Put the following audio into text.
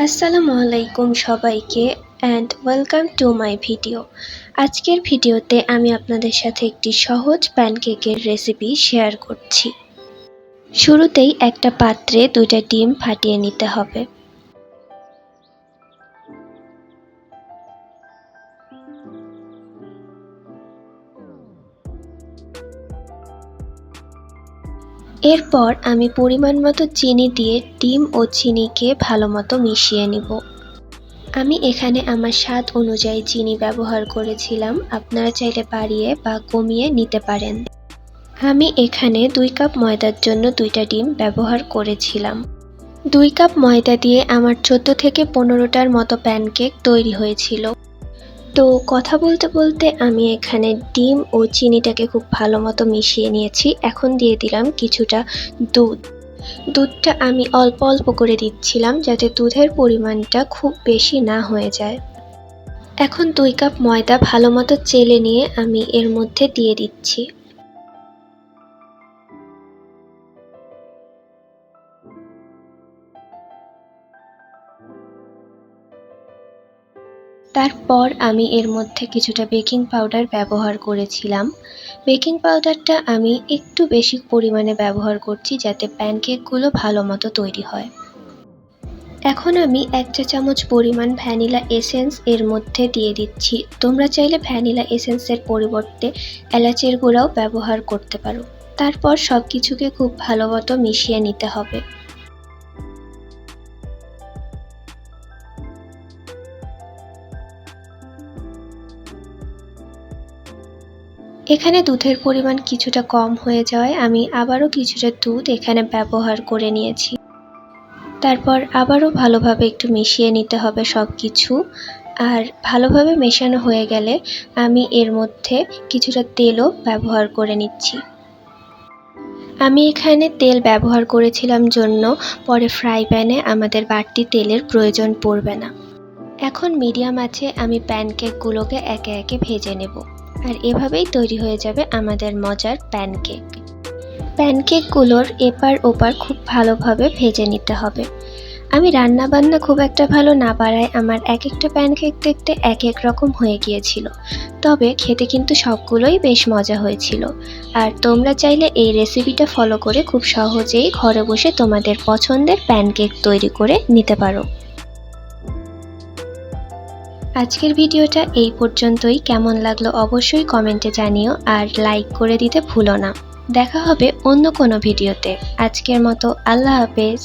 আসসালামু আলাইকুম সবাইকে and welcome to my video. আজকের ভিডিওতে আমি আপনাদের সাথে একটি সহজ প্যানকেকের রেসিপি শেয়ার করছি। শুরুতেই একটা পাত্রে 2টা ডিম ফাটিয়ে নিতে হবে। এরপর আমি পরিমাণ মতো চিনি দিয়ে ডিম ও চিনিকে ভালোমতো মিশিয়ে নিব। আমি এখানে আমার স্বাদ অনুযায়ী চিনি ব্যবহার করেছিলাম, আপনারা চাইলে বাড়িয়ে বা কমিয়ে নিতে পারেন। আমি এখানে 2 কাপ ময়দার জন্য 2টা ডিম ব্যবহার করেছিলাম। 2 কাপ ময়দা দিয়ে আমার 14 থেকে 15টার মতো প্যানকেক তৈরি হয়েছিল। তো কথা বলতে বলতে আমি এখানে ডিম ও চিনিটাকে খুব ভালো মতো মিশিয়ে নিয়েছি। এখন দিয়ে দিলাম কিছুটা দুধ। দুধটা আমি অল্প অল্প করে দিচ্ছিলাম যাতে দুধের পরিমাণটা খুব বেশি না হয়ে যায়। এখন 2 কাপ ময়দা ভালো মতো চেলে নিয়ে আমি এর মধ্যে দিয়ে দিচ্ছি। তারপর আমি এর মধ্যে কিছুটা বেকিং পাউডার ব্যবহার করেছিলাম। বেকিং পাউডারটা আমি একটু বেশি পরিমাণে ব্যবহার করছি যাতে প্যানকেকগুলো ভালো মতো তৈরি হয়। এখন আমি 1 চা চামচ পরিমাণ ভ্যানিলা এসেন্স এর মধ্যে দিয়ে দিচ্ছি। তোমরা চাইলে ভ্যানিলা এসেন্সের পরিবর্তে এলাচের গুঁড়াও ব্যবহার করতে পারো। তারপর সব কিছুকে খুব ভালো মতো মিশিয়ে নিতে হবে। এখানে দুধের পরিমাণ কিছুটা কম হয়ে যাওয়ায় আমি আবারও কিছুটা দুধ এখানে ব্যবহার করে নিয়েছি। তারপর আবারও ভালোভাবে একটু মিশিয়ে নিতে হবে সব কিছু। আর ভালোভাবে মেশানো হয়ে গেলে আমি এর মধ্যে কিছুটা তেলও ব্যবহার করে নিচ্ছি। আমি এখানে তেল ব্যবহার করেছিলাম জন্য পরে ফ্রাই প্যানে আমাদের বাড়তি তেলের প্রয়োজন পড়বে না। এখন মিডিয়াম আঁচে আমি প্যানকেকগুলোকে একে একে ভেজে নেব। আর এভাবেই তৈরি হয়ে যাবে আমাদের মজার প্যানকেক। প্যানকেকগুলোর এপার ওপার খুব ভালোভাবে ভেজে নিতে হবে। আমি রান্নাবান্না খুব একটা ভালো না পারায় আমার এক একটা প্যানকেক দেখতে এক এক রকম হয়ে গিয়েছিল, তবে খেতে কিন্তু সবগুলোই বেশ মজা হয়েছিল। আর তোমরা চাইলে এই রেসিপিটা ফলো করে খুব সহজেই ঘরে বসে তোমাদের পছন্দের প্যানকেক তৈরি করে নিতে পারো। আজকের ভিডিওটা এই পর্যন্তই। কেমন লাগলো অবশ্যই কমেন্টে জানিও আর লাইক করে দিতে ভুলো না। দেখা হবে অন্য কোনো ভিডিওতে। আজকের মতো আল্লাহ হাফেজ।